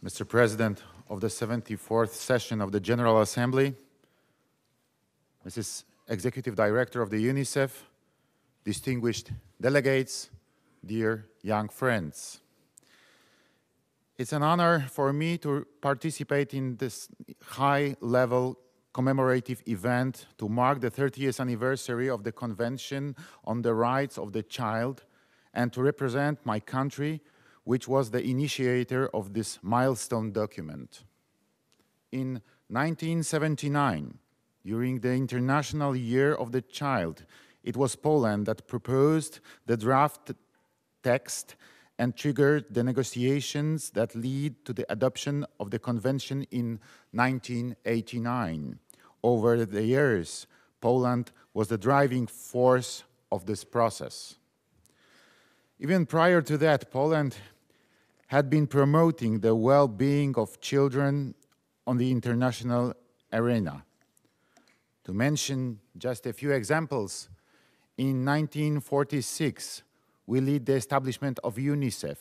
Mr. President of the 74th session of the General Assembly, Mrs. Executive Director of the UNICEF, distinguished delegates, dear young friends. It's an honor for me to participate in this high-level commemorative event to mark the 30th anniversary of the Convention on the Rights of the Child and to represent my country, which was the initiator of this milestone document. In 1979, during the International Year of the Child, it was Poland that proposed the draft text and triggered the negotiations that lead to the adoption of the Convention in 1989. Over the years, Poland was the driving force of this process. Even prior to that, Poland had been promoting the well-being of children on the international arena. To mention just a few examples, in 1946, we led the establishment of UNICEF.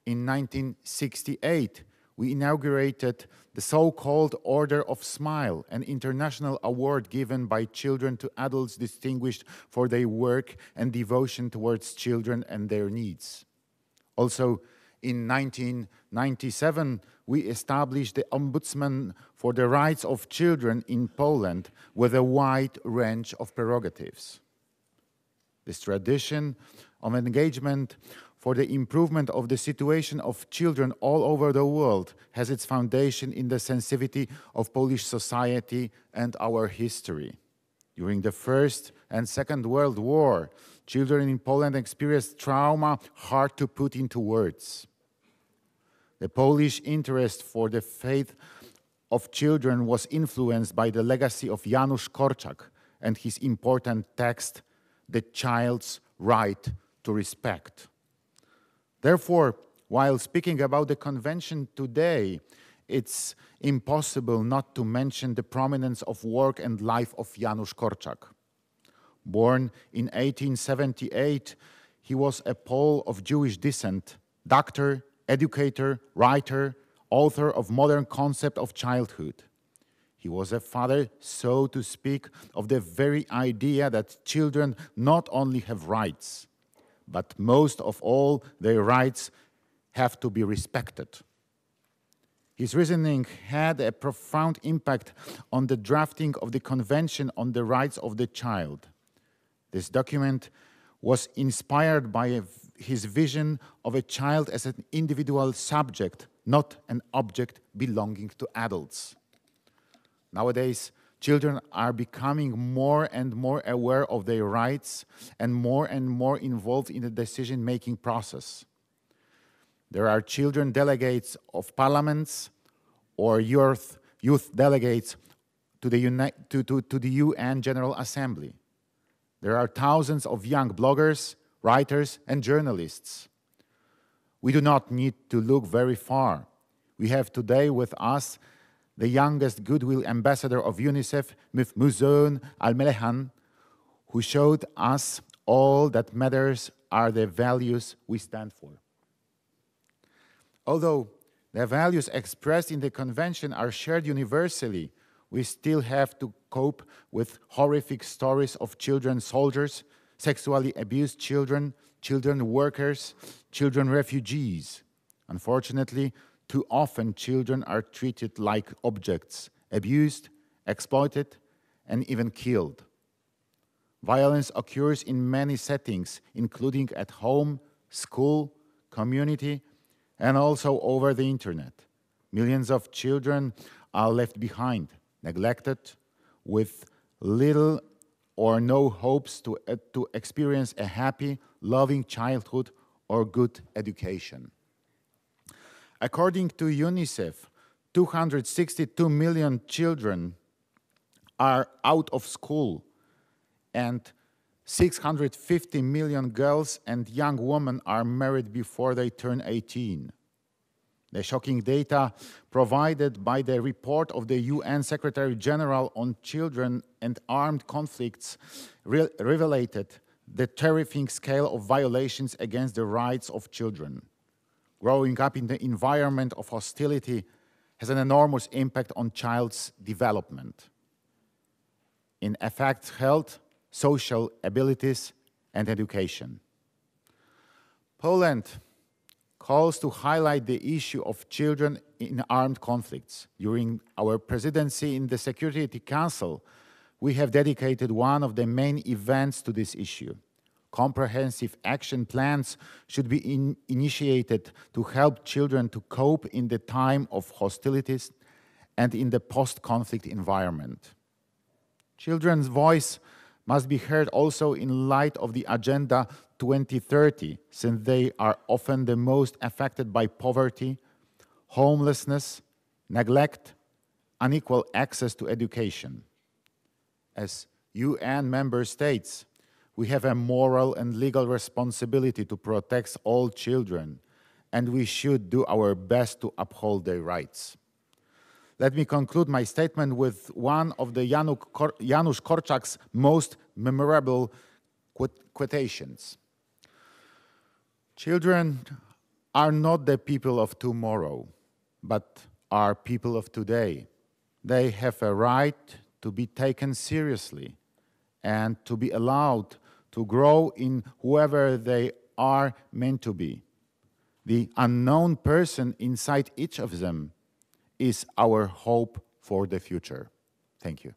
In 1968, we inaugurated the so-called Order of Smile, an international award given by children to adults distinguished for their work and devotion towards children and their needs. Also, in 1997, we established the Ombudsman for the Rights of Children in Poland with a wide range of prerogatives. This tradition of engagement for the improvement of the situation of children all over the world has its foundation in the sensitivity of Polish society and our history. During the First and Second World War, children in Poland experienced trauma hard to put into words. The Polish interest for the fate of children was influenced by the legacy of Janusz Korczak and his important text, The Child's Right to Respect. Therefore, while speaking about the Convention today, it's impossible not to mention the prominence of work and life of Janusz Korczak. Born in 1878, he was a Pole of Jewish descent, doctor, educator, writer, author of modern concept of childhood. He was a father, so to speak, of the very idea that children not only have rights, but most of all, their rights have to be respected. His reasoning had a profound impact on the drafting of the Convention on the Rights of the Child. This document was inspired by his vision of a child as an individual subject, not an object belonging to adults. Nowadays, children are becoming more and more aware of their rights and more involved in the decision-making process. There are children delegates of parliaments or youth delegates to the UN General Assembly. There are thousands of young bloggers, writers, and journalists. We do not need to look very far. We have today with us the youngest goodwill ambassador of UNICEF, Ms. Muzoon Al-Melehan, who showed us all that matters are the values we stand for. Although the values expressed in the Convention are shared universally, we still have to cope with horrific stories of children soldiers, sexually abused children, children workers, children refugees. Unfortunately, too often children are treated like objects, abused, exploited, and even killed. Violence occurs in many settings, including at home, school, community, and also over the internet. Millions of children are left behind, neglected, with little or no hopes to experience a happy, loving childhood or good education. According to UNICEF, 262 million children are out of school and 650 million girls and young women are married before they turn 18. The shocking data provided by the report of the UN Secretary General on Children and Armed Conflicts revealed the terrifying scale of violations against the rights of children. growing up in the environment of hostility has an enormous impact on child's development, in affects health, social abilities, and education. Poland calls to highlight the issue of children in armed conflicts. During our presidency in the Security Council, we have dedicated one of the main events to this issue. Comprehensive action plans should be initiated to help children to cope in the time of hostilities and in the post-conflict environment. Children's voice must be heard also in light of the Agenda 2030, since they are often the most affected by poverty, homelessness, neglect, unequal access to education. As UN member states, we have a moral and legal responsibility to protect all children, and we should do our best to uphold their rights. Let me conclude my statement with one of the Janusz Korczak's most memorable quotations. Children are not the people of tomorrow, but are people of today. They have a right to be taken seriously and to be allowed to grow in whoever they are meant to be. The unknown person inside each of them is our hope for the future. Thank you.